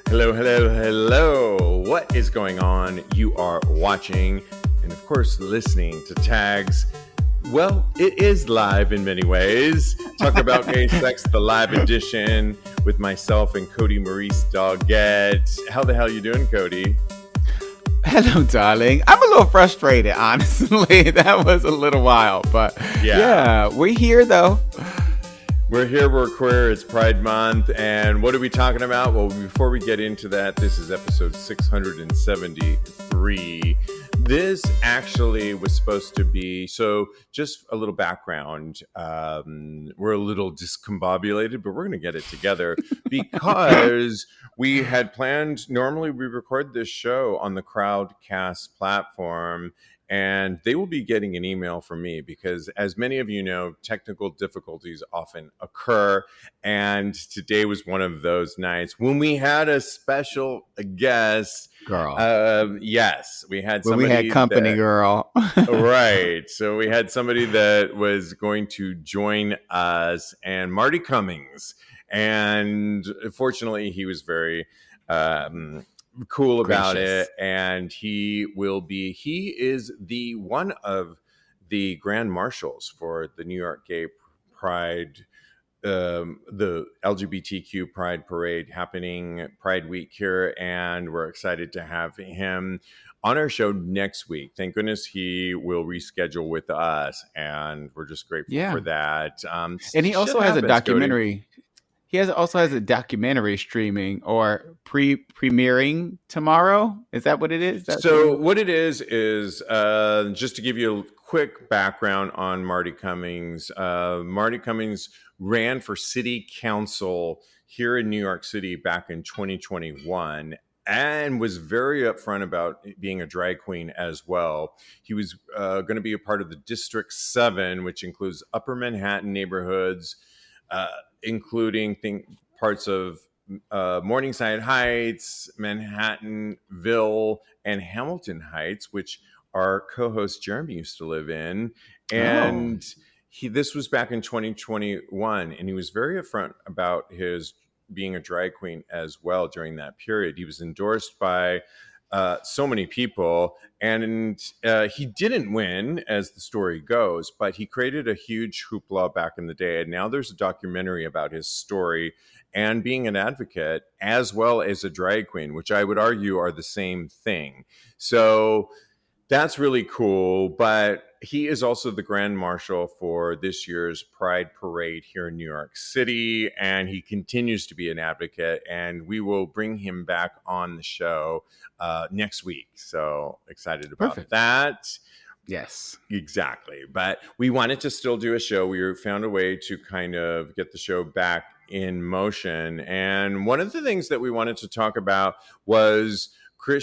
Hello, hello, hello. What is going on? You are watching and, of course, listening to Tags. Well, it is live in many ways. Talk about gay sex, the live edition with myself and Cody Maurice Doggett. How the hell you doing, Cody? Hello, darling. I'm a little frustrated, honestly. That was a little wild, but yeah, we're here though. We're here, we're queer, it's Pride Month, and what are we talking about? Well, before we get into that, this is episode 673. This actually was supposed to be, so just a little background. We're a little discombobulated, but we're going to get it together because we had planned, normally we record this show on the Crowdcast platform, and they will be getting an email from me because, as many of you know, technical difficulties often occur. And today was one of those nights when we had a special guest. Girl. Yes, we had When somebody. we had company, girl. Right. So we had somebody that was going to join us, and Marty Cummings. And fortunately, he was very cool about it, and he is the one of the grand marshals for the New York Gay Pride, the LGBTQ Pride Parade happening Pride Week here, and we're excited to have him on our show next week. Thank goodness he will reschedule with us, and we're just grateful for that. And he also has a documentary. Cody. He also has a documentary streaming or premiering tomorrow. Is that what it is? What it is just to give you a quick background on Marty Cummings. Marty Cummings ran for city council here in New York City back in 2021 and was very upfront about being a drag queen as well. He was going to be a part of the District 7, which includes Upper Manhattan neighborhoods, including parts of Morningside Heights, Manhattanville, and Hamilton Heights, which our co-host Jeremy used to live in. And this was back in 2021, and he was very upfront about his being a drag queen as well during that period. He was endorsed by so many people, and he didn't win, as the story goes, but he created a huge hoopla back in the day, and now there's a documentary about his story and being an advocate as well as a drag queen, which I would argue are the same thing. So that's really cool, but he is also the Grand Marshal for this year's Pride Parade here in New York City, and he continues to be an advocate, and we will bring him back on the show next week. So excited about that. Yes, exactly. But we wanted to still do a show. We found a way to kind of get the show back in motion. And one of the things that we wanted to talk about was we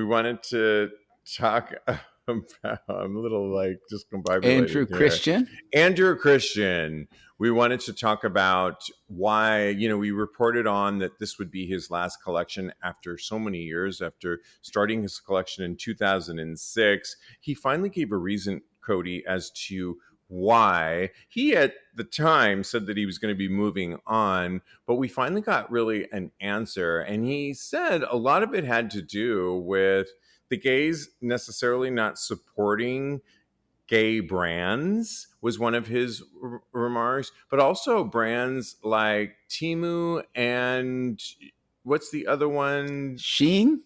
wanted to talk about, I'm a little like just combobulated Andrew Christian. We wanted to talk about why, we reported on that this would be his last collection after so many years, after starting his collection in 2006. He finally gave a reason, Cody, as to why. He at the time said that he was going to be moving on, but we finally got really an answer. And he said a lot of it had to do with the gays necessarily not supporting gay brands was one of his remarks, but also brands like Temu and what's the other one? Shein,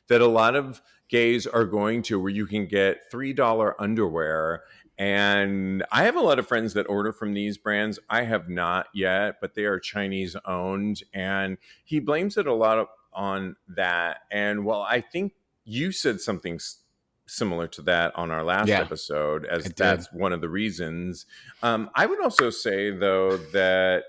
that a lot of gays are going to, where you can get $3 underwear. And I have a lot of friends that order from these brands. I have not yet, but they are Chinese owned. And he blames it a lot on that. And well, I think you said something similar to that on our last episode, as that's one of the reasons. I would also say, though, that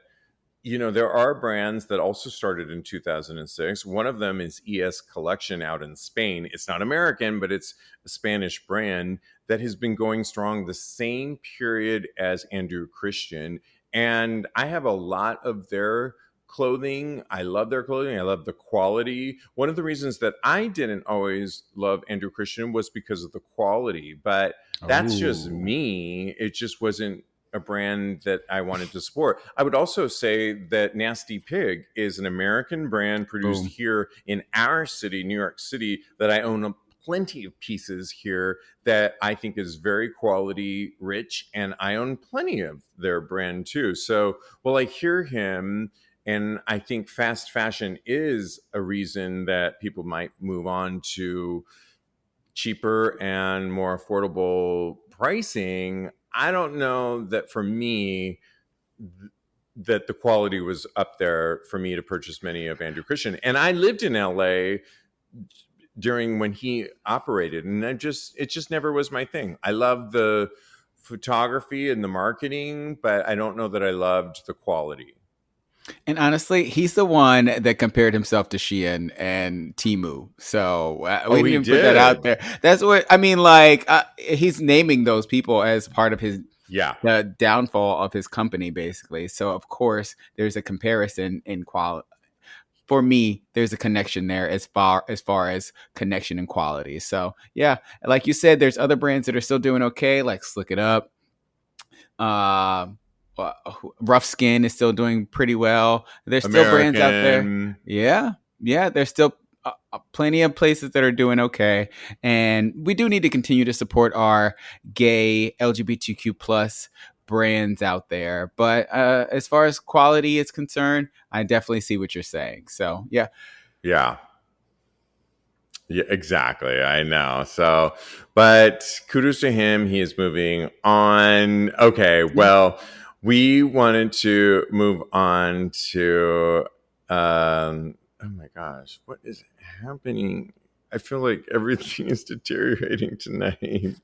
there are brands that also started in 2006. One of them is ES Collection out in Spain. It's not American, but it's a Spanish brand that has been going strong the same period as Andrew Christian. And I have a lot of their clothing. I love their clothing. I love the quality. One of the reasons that I didn't always love Andrew Christian was because of the quality, but that's just me. It just wasn't a brand that I wanted to support. I would also say that Nasty Pig is an American brand produced Boom. here in our city, New York City, that I own plenty of pieces here that I think is very quality rich, and I own plenty of their brand too. So, well, I hear him, and I think fast fashion is a reason that people might move on to cheaper and more affordable pricing. I don't know that for me that the quality was up there for me to purchase many of Andrew Christian. And I lived in LA during when he operated, and it just never was my thing. I love the photography and the marketing, but I don't know that I loved the quality. And honestly, he's the one that compared himself to Shein and Temu. So we didn't even put that out there. That's what I mean. Like he's naming those people as part of his the downfall of his company, basically. So of course, there's a comparison in quality. For me, there's a connection there as far as connection and quality. So yeah, like you said, there's other brands that are still doing okay, like Slick It Up. Rough Skin is still doing pretty well. There's still brands out there. Yeah. There's still plenty of places that are doing okay, and we do need to continue to support our gay LGBTQ plus brands out there. But as far as quality is concerned, I definitely see what you're saying. So yeah. Yeah, exactly. I know. So, but kudos to him. He is moving on. Okay. Well, we wanted to move on to, oh my gosh, what is happening? I feel like everything is deteriorating tonight.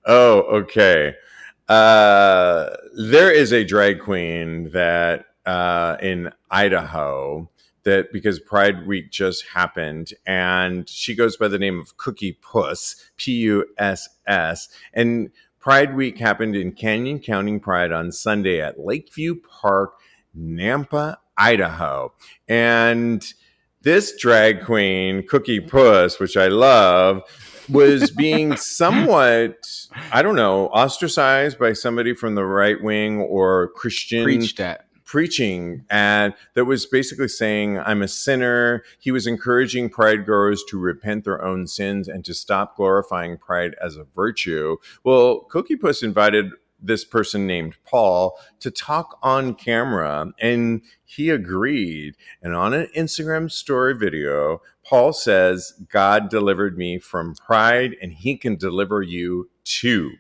Oh, okay. There is a drag queen that in Idaho that because Pride Week just happened, and she goes by the name of Cookie Puss, Puss, and Pride Week happened in Canyon County Pride on Sunday at Lakeview Park, Nampa, Idaho, and this drag queen, Cookie Puss, which I love, was being somewhat, I don't know, ostracized by somebody from the right wing or Christian preaching, and that was basically saying, I'm a sinner. He was encouraging pride goers to repent their own sins and to stop glorifying pride as a virtue. Well, Cookie Puss invited this person named Paul to talk on camera, and he agreed. And on an Instagram story video, Paul says, God delivered me from pride, and he can deliver you too.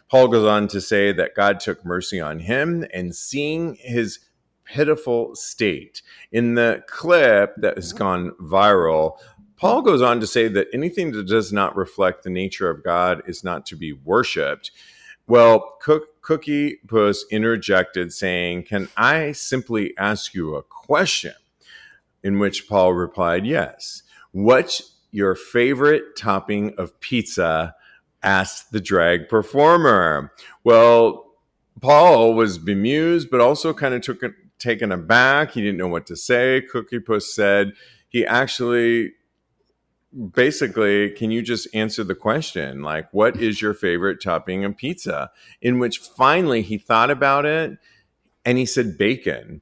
Paul goes on to say that God took mercy on him, and seeing his pitiful state in the clip that has gone viral, Paul goes on to say that anything that does not reflect the nature of God is not to be worshipped. Well, Cookie Puss interjected saying, can I simply ask you a question? In which Paul replied, yes. What's your favorite topping of pizza? Asked the drag performer. Well, Paul was bemused, but also kind of taken aback. He didn't know what to say. Cookie Puss said, he actually basically, can you just answer the question? Like, what is your favorite topping of pizza? In which finally he thought about it and he said bacon.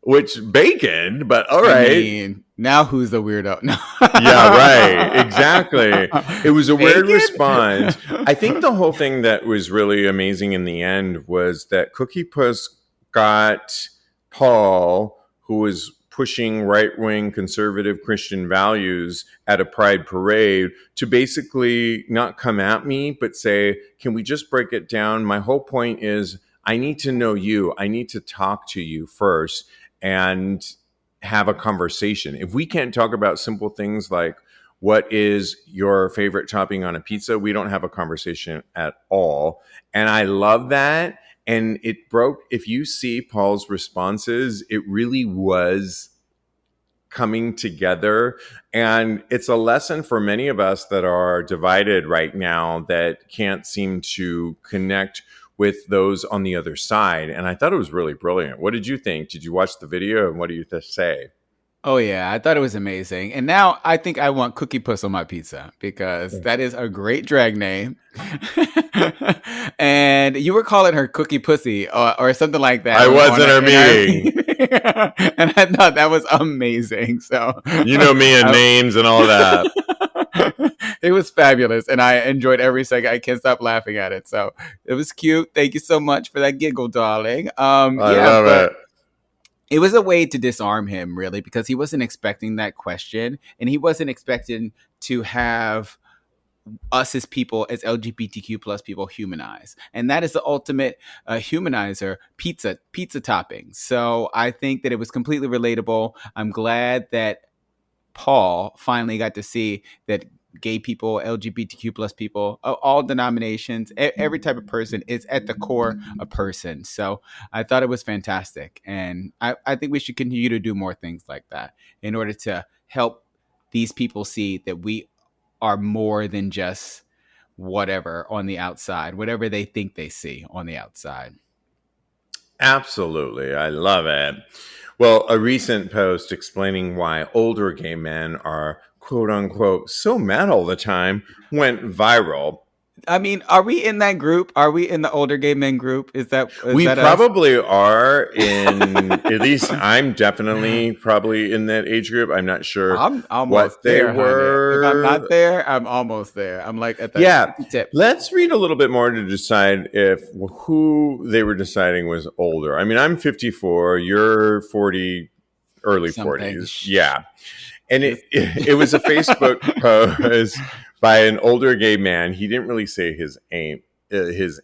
Which bacon, but all right. I mean, now who's the weirdo? No. Yeah, right. Exactly. It was a weird response. I think the whole thing that was really amazing in the end was that Cookie Puss got Paul, who was pushing right-wing conservative Christian values at a pride parade, to basically not come at me, but say, can we just break it down? My whole point is I need to know you. I need to talk to you first and have a conversation. If we can't talk about simple things like what is your favorite topping on a pizza, we don't have a conversation at all. And I love that. And it broke, if you see Paul's responses, it really was coming together. And it's a lesson for many of us that are divided right now, that can't seem to connect with those on the other side. And I thought it was really brilliant. What did you think? Did you watch the video, and what do you say? Oh yeah, I thought it was amazing. And now I think I want Cookie Puss on my pizza because that is a great drag name. And you were calling her Cookie Pussy or something like that I was in our in our meeting. meeting. And I thought that was amazing. So You know me and names and all that. it was fabulous and I enjoyed every second. I can't stop laughing at it. So it was cute. Thank you so much for that giggle, darling. I Yeah, love but it. it was a way to disarm him really because he wasn't expecting that question and he wasn't expecting to have us as people as lgbtq plus people humanize, and that is the ultimate humanizer, pizza topping. So I think that it was completely relatable. I'm glad that Paul finally got to see that gay people, LGBTQ plus people, all denominations, every type of person is at the core a person. So I thought it was fantastic. And I think we should continue to do more things like that in order to help these people see that we are more than just whatever on the outside, whatever they think they see on the outside. Absolutely. I love it. Well, a recent post explaining why older gay men are quote unquote so mad all the time went viral. I mean, are we in that group? Are we in the older gay men group? Is We that us? probably are in, at least I'm definitely probably in that age group. I'm not sure I'm almost what they there, honey. If I'm not were. there, I'm almost there. I'm like at the Yeah. tippy tip. Let's read a little bit more to decide if who they were deciding was older. I mean, I'm 54, you're 40, early Something. 40s. Yeah. And This- it was a Facebook post by an older gay man. He didn't really say his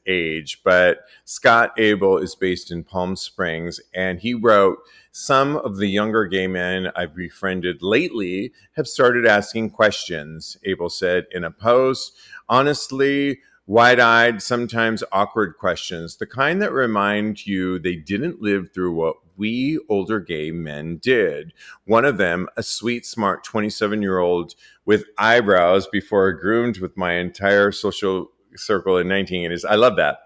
age, but Scott Abel is based in Palm Springs, and he wrote, "Some of the younger gay men I've befriended lately have started asking questions," Abel said in a post. "Honestly, wide-eyed, sometimes awkward questions, the kind that remind you they didn't live through what we older gay men did. One of them, a sweet, smart 27-year-old with eyebrows before groomed with my entire social circle in 1980s." I love that.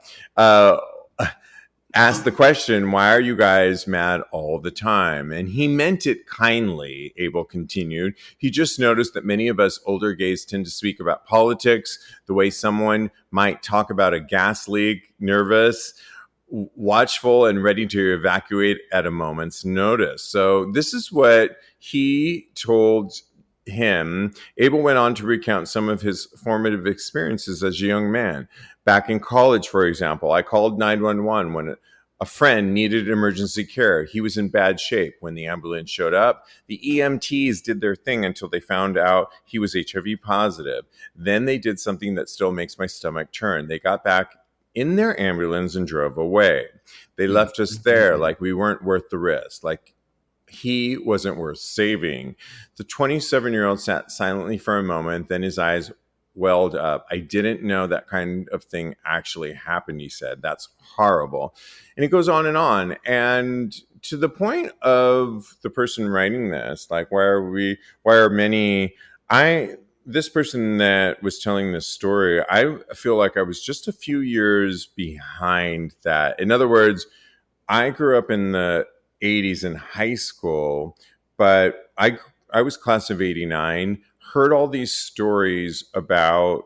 Asked the question, "Why are you guys mad all the time?" And he meant it kindly, Abel continued. "He just noticed that many of us older gays tend to speak about politics the way someone might talk about a gas leak, nervous, watchful, and ready to evacuate at a moment's notice." So this is what he told him. Abel went on to recount some of his formative experiences as a young man. Back in college, for example, I called 911 when a friend needed emergency care. He was in bad shape. When the ambulance showed up, the EMTs did their thing until they found out he was HIV positive. Then they did something that still makes my stomach turn. They got back in their ambulance and drove away. They left us there like we weren't worth the risk, like he wasn't worth saving. The 27-year-old sat silently for a moment, then his eyes welled up. "I didn't know that kind of thing actually happened," he said. "That's horrible." And it goes on and on. And to the point of the person writing this, like, why are many, this person that was telling this story, I feel like I was just a few years behind that. In other words, I grew up in the 80s in high school, but I was class of 89, heard all these stories about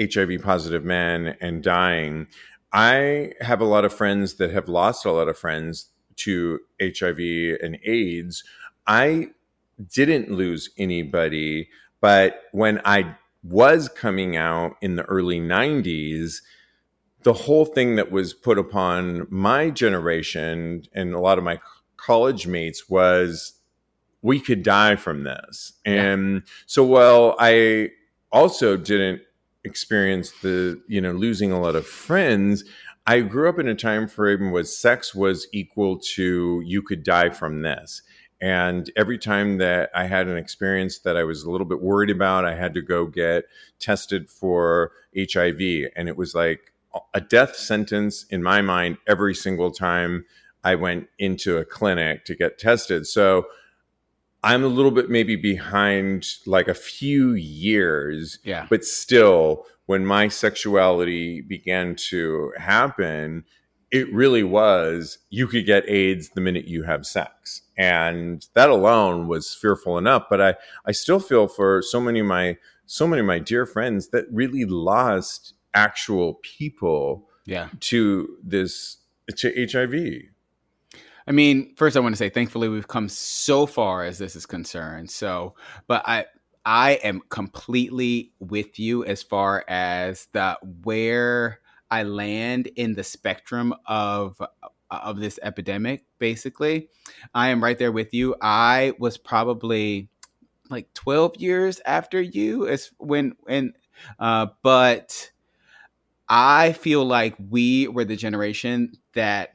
HIV positive men and dying. I have a lot of friends that have lost a lot of friends to HIV and AIDS. I didn't lose anybody, but when I was coming out in the early 90s, the whole thing that was put upon my generation and a lot of my college mates was we could die from this. Yeah. And so while I also didn't experience losing a lot of friends, I grew up in a time frame where sex was equal to you could die from this. And every time that I had an experience that I was a little bit worried about, I had to go get tested for HIV. And it was like a death sentence in my mind every single time I went into a clinic to get tested. So I'm a little bit maybe behind like a few years, Yeah. but still, when my sexuality began to happen, it really was, you could get AIDS the minute you have sex. And that alone was fearful enough. But I still feel for so many of my dear friends that really lost actual people to HIV. I mean, first I want to say, thankfully, we've come so far as this is concerned. So, but I am completely with you as far as the where I land in the spectrum of this epidemic. Basically, I am right there with you. I was probably like 12 years after you, as but I feel like we were the generation that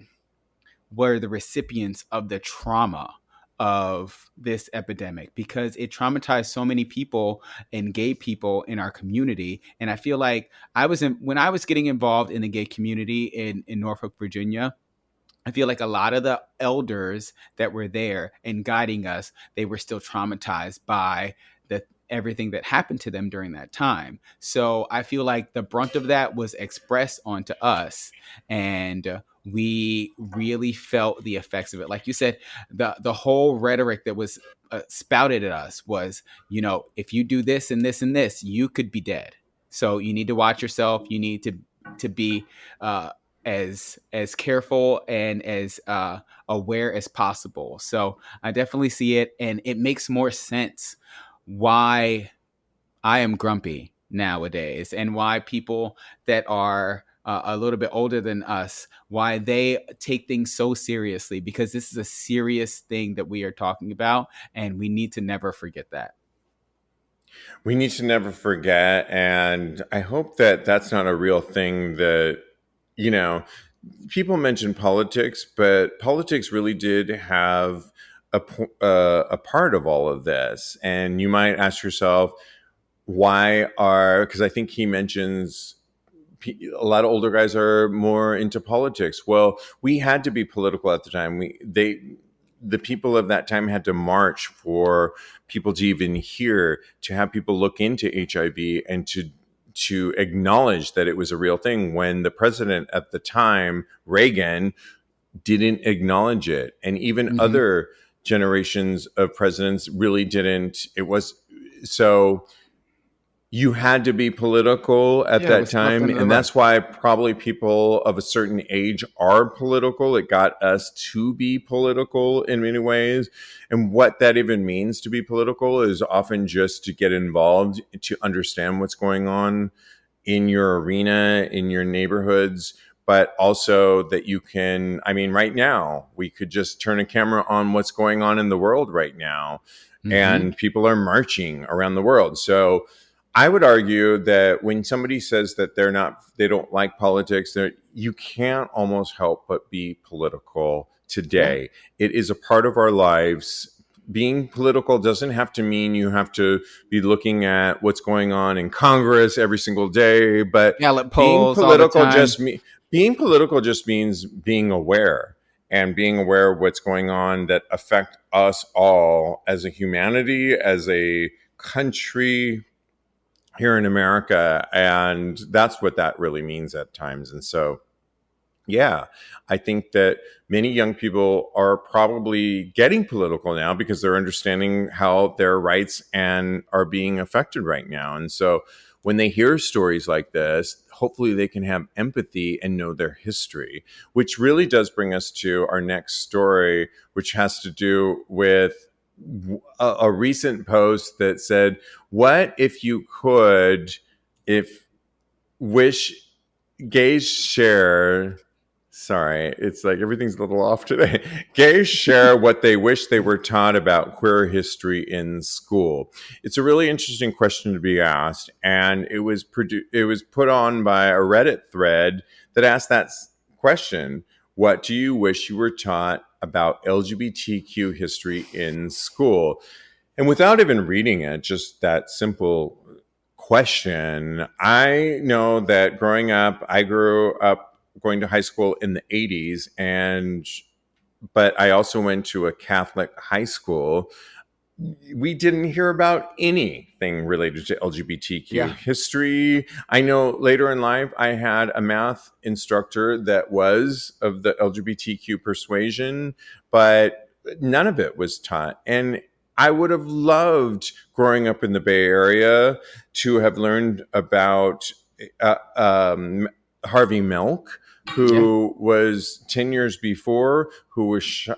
were the recipients of the trauma of this epidemic, because it traumatized so many people and gay people in our community. And I feel like when I was getting involved in the gay community in Norfolk, Virginia, I feel like a lot of the elders that were there and guiding us, they were still traumatized by everything that happened to them during that time. So I feel like the brunt of that was expressed onto us, and we really felt the effects of it. Like you said, the whole rhetoric that was spouted at us was, if you do this and this and this, you could be dead. So you need to watch yourself. You need to be as careful and as aware as possible. So I definitely see it, and it makes more sense why I am grumpy nowadays, and why people that are a little bit older than us, why they take things so seriously, because this is a serious thing that we are talking about, and we need to never forget that. We need to never forget. And I hope that that's not a real thing that, you know, people mention politics, but politics really did have a part of all of this. And you might ask yourself, because I think he mentions a lot of older guys are more into politics. Well, we had to be political at the time. The people of that time had to march for people to even hear, to have people look into HIV, and to acknowledge that it was a real thing, when the president at the time, Reagan, didn't acknowledge it. And even other generations of presidents really didn't. It was so you had to be political at that time. And that's why probably people of a certain age are political. It got us to be political in many ways. And what that even means to be political is often just to get involved, to understand what's going on in your arena, in your neighborhoods, but also that you can, I mean, right now, we could just turn a camera on what's going on in the world right now. And people are marching around the world. So I would argue that when somebody says that they don't like politics, you can't almost help but be political today. Yeah. It is a part of our lives. Being political doesn't have to mean you have to be looking at what's going on in Congress every single day, but being political just means being aware, and being aware of what's going on that affect us all as a humanity, as a country here in America. And that's what that really means at times. And so, yeah, I think that many young people are probably getting political now because they're understanding how their rights and are being affected right now. And so when they hear stories like this, hopefully they can have empathy and know their history, which really does bring us to our next story, which has to do with a recent post that said, what if you could, if wish gays share, sorry, it's like everything's a little off today. Gays share what they wish they were taught about queer history in school. It's a really interesting question to be asked, and it was put on by a Reddit thread that asked that question: what do you wish you were taught about LGBTQ history in school? And without even reading it, just that simple question, I know that growing up, I grew up going to high school in the 80s, but I also went to a Catholic high school. we didn't hear about anything related to LGBTQ Yeah. history. I know later in life, I had a math instructor that was of the LGBTQ persuasion, but none of it was taught. And I would have loved growing up in the Bay Area to have learned about uh, um, Harvey Milk, Yeah. who was 10 years before, who was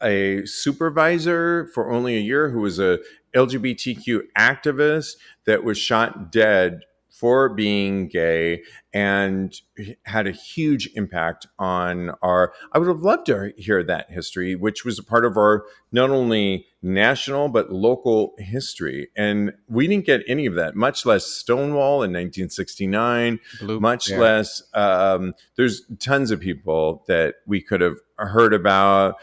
a supervisor for only a year, who was a LGBTQ activist that was shot dead for being gay, and had a huge impact on our. I would have loved to hear that history, which was a part of our not only national but local history. And we didn't get any of that, much less Stonewall in 1969, Blue. much Yeah. less. There's tons of people that we could have heard about.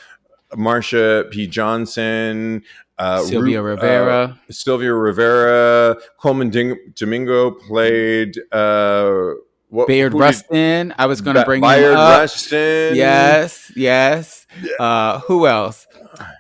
Marsha P. Johnson, Sylvia Rivera. Sylvia Rivera, Coleman Domingo played. Bayard Who did Rustin. I was going to bring him Bayard up. Rustin? Yes, yes. Who else?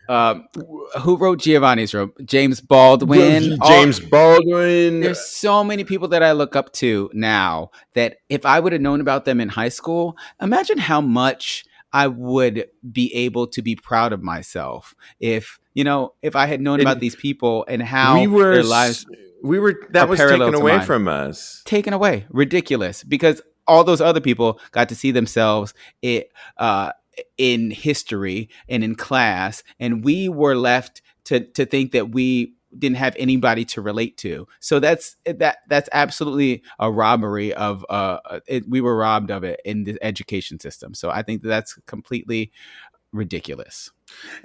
Who wrote Giovanni's Room? James Baldwin. James Baldwin. There's so many people that I look up to now that if I would have known about them in high school, imagine how much I would be able to be proud of myself if I had known about And these people and we how were their lives that are was parallel taken to away mine. from us. Taken away. Ridiculous. Because all those other people got to see themselves in history and in class, and we were left to think that we didn't have anybody to relate to. So that's absolutely a robbery of we were robbed of it in the education system. So I think that's completely ridiculous.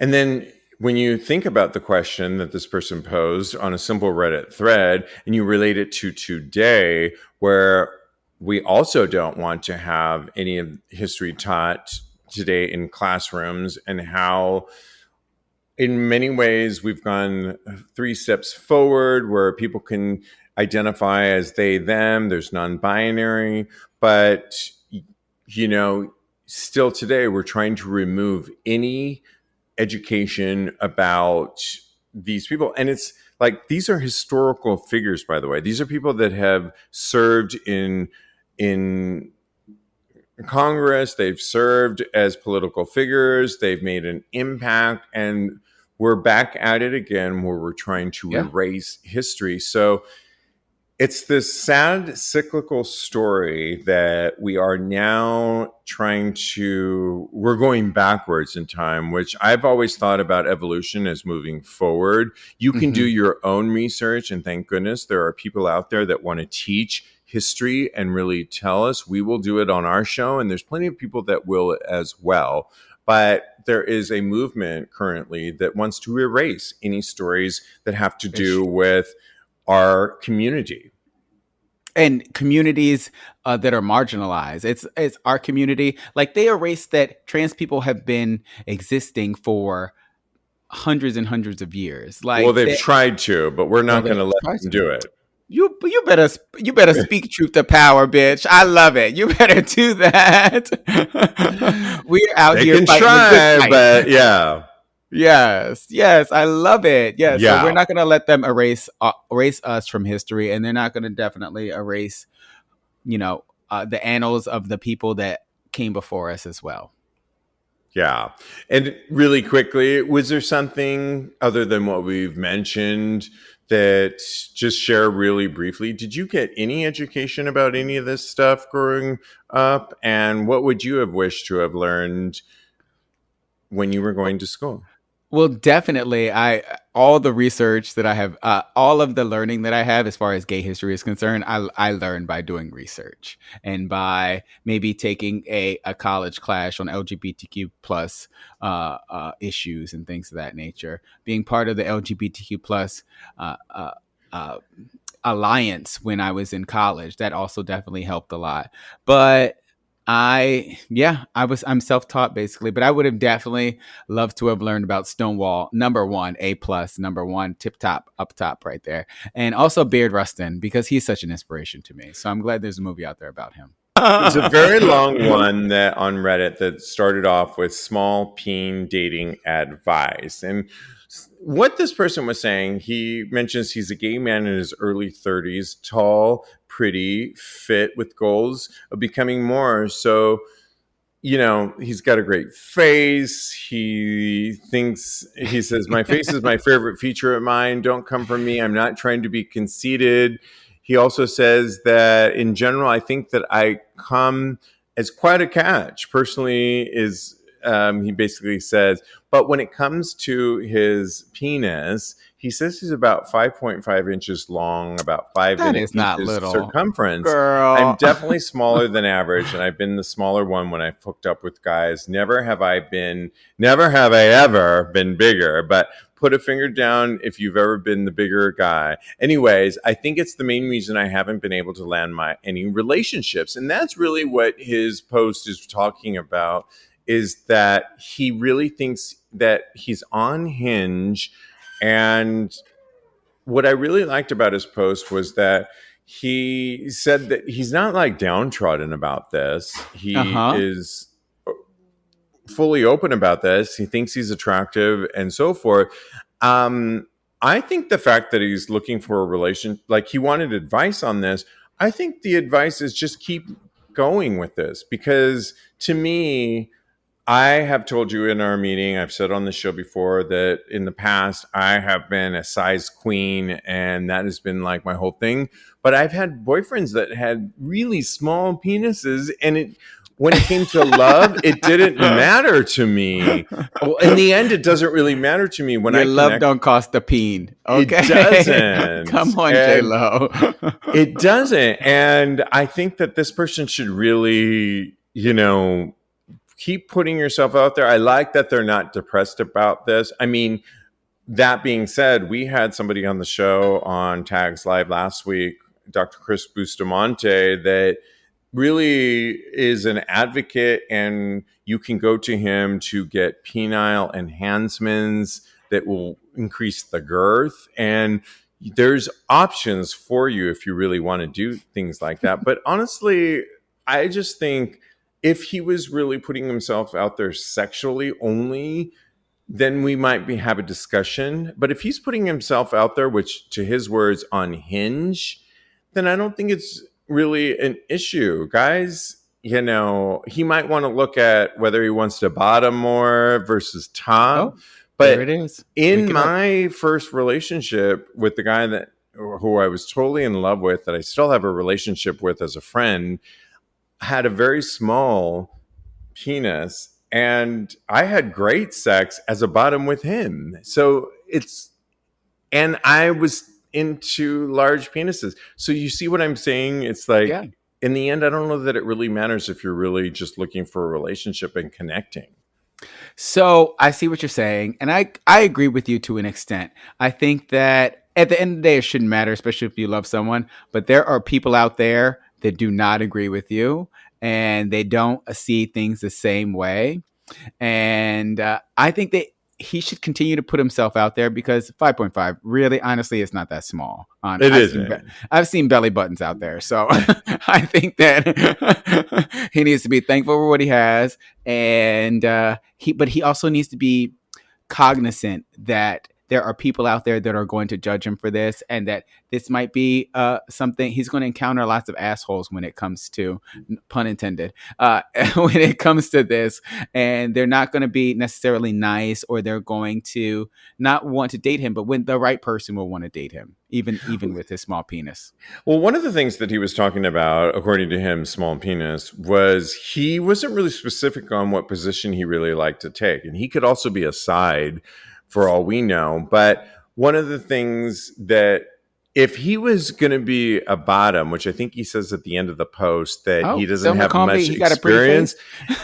And then when you think about the question that this person posed on a simple Reddit thread and you relate it to today, where we also don't want to have any of history taught today in classrooms, and how in many ways we've gone 3 steps forward where people can identify as they, them, there's non-binary, but still today we're trying to remove any education about these people. And it's like, these are historical figures, by the way. These are people that have served in Congress, they've served as political figures, they've made an impact, and we're back at it again where we're trying to erase history. So it's this sad cyclical story that we are now we're going backwards in time, which I've always thought about evolution as moving forward. You can do your own research, and thank goodness there are people out there that want to teach history and really tell us. We will do it on our show, and there's plenty of people that will as well. But there is a movement currently that wants to erase any stories that have to do with our community. And communities that are marginalized. It's our community. Like, they erased that trans people have been existing for hundreds and hundreds of years. Like, well, they've tried to, but we're not going to let them do it. You better speak truth to power, bitch. I love it. You better do that. We're out here can fighting try, the good fight. but yeah. Yes, I love it. Yeah, so we're not going to let them erase us from history, and they're not going to definitely erase, the annals of the people that came before us as well. Yeah. And really quickly, was there something other than what we've mentioned that, just share really briefly, did you get any education about any of this stuff growing up? And what would you have wished to have learned when you were going to school? Well, definitely. All the research that I have, all of the learning that I have as far as gay history is concerned, I learned by doing research and by maybe taking a college class on LGBTQ plus issues and things of that nature. Being part of the LGBTQ plus alliance when I was in college, that also definitely helped a lot. But I'm self-taught basically, but I would have definitely loved to have learned about Stonewall, number 1, A+, number 1, tip top, up top right there. And also Bayard Rustin, because he's such an inspiration to me. So I'm glad there's a movie out there about him. There's a very long one that on Reddit that started off with small peen dating advice. And what this person was saying, he mentions he's a gay man in his early 30s, tall, pretty, fit, with goals of becoming more. So, he's got a great face. He says, my face is my favorite feature of mine. Don't come for me. I'm not trying to be conceited. He also says that in general, I think that I come as quite a catch. Personally, he basically says, but when it comes to his penis, he says he's about 5.5 inches long, about That is not inches little, circumference. I'm girl. definitely smaller than average, and I've been the smaller one when I've hooked up with guys. Never have I ever been bigger, but put a finger down if you've ever been the bigger guy. Anyways, I think it's the main reason I haven't been able to land any relationships. And that's really what his post is talking about, is that he really thinks that he's on Hinge. And what I really liked about his post was that he said that he's not like downtrodden about this. He is fully open about this. He thinks he's attractive and so forth. I think the fact that he's looking for a relation, like he wanted advice on this, I think the advice is just keep going with this, because to me, I have told you in our meeting, I've said on the show before that in the past, I have been a size queen, and that has been like my whole thing. But I've had boyfriends that had really small penises, and when it came to love, it didn't matter to me. Well, in the end, it doesn't really matter to me when Your love don't cost a peen. Okay? It doesn't. Come on, J-Lo. It doesn't. And I think that this person should really, keep putting yourself out there. I like that they're not depressed about this. I mean, that being said, we had somebody on the show on Tags Live last week, Dr. Chris Bustamante, that really is an advocate, and you can go to him to get penile enhancements that will increase the girth. And there's options for you if you really want to do things like that. But honestly, I just think if he was really putting himself out there sexually only, then we might have a discussion. But if he's putting himself out there, which to his words on Hinge, then I don't think it's really an issue. Guys, he might want to look at whether he wants to bottom more versus top. But there it is. In my first relationship with the guy who I was totally in love with, that I still have a relationship with as a friend, had a very small penis, and I had great sex as a bottom with him. So and I was into large penises. So you see what I'm saying? It's like, in the end, I don't know that it really matters if you're really just looking for a relationship and connecting. So I see what you're saying, and I agree with you to an extent. I think that at the end of the day, it shouldn't matter, especially if you love someone. But there are people out there that do not agree with you, and they don't see things the same way. And I think that he should continue to put himself out there, because 5.5 really, honestly, is not that small. I've seen belly buttons out there. So I think that he needs to be thankful for what he has. And but he also needs to be cognizant that there are people out there that are going to judge him for this, and that this might be something he's going to encounter lots of assholes when it comes to, pun intended, when it comes to this, and they're not going to be necessarily nice, or they're going to not want to date him, but when the right person will want to date him, even with his small penis. Well, one of the things that he was talking about, according to him, small penis, was he wasn't really specific on what position he really liked to take. And he could also be a side for all we know. But one of the things that, if he was going to be a bottom, which I think he says at the end of the post that he doesn't have much experience,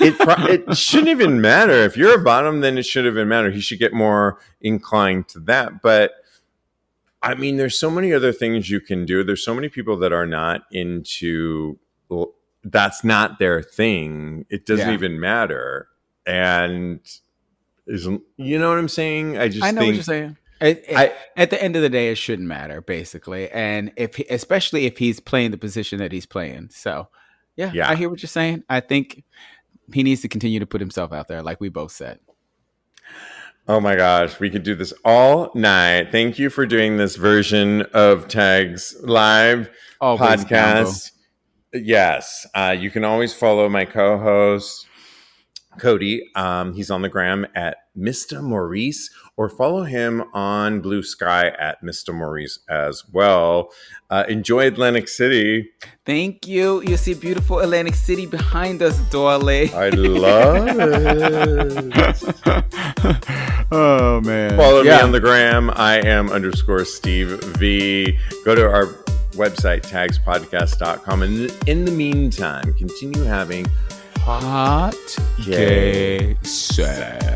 it shouldn't even matter. If you're a bottom, then it shouldn't even matter. He should get more inclined to that. But I mean, there's so many other things you can do. There's so many people that are not into, that's not their thing. It doesn't even matter. And you know what I'm saying? I know what you're saying. At the end of the day, it shouldn't matter, basically. And especially if he's playing the position that he's playing. So yeah, I hear what you're saying. I think he needs to continue to put himself out there, like we both said. Oh my gosh, we could do this all night. Thank you for doing this version of Tag's live Always podcast. Yes, you can always follow my co-host Cody. He's on the gram at Mr. Maurice, or follow him on Blue Sky at Mr. Maurice as well. Enjoy Atlantic City. Thank you. You see beautiful Atlantic City behind us, Dorley. I love it. Oh, man. Follow me on the gram. I am _Steve V. Go to our website, tagspodcast.com. And in the meantime, continue having hot gay sex.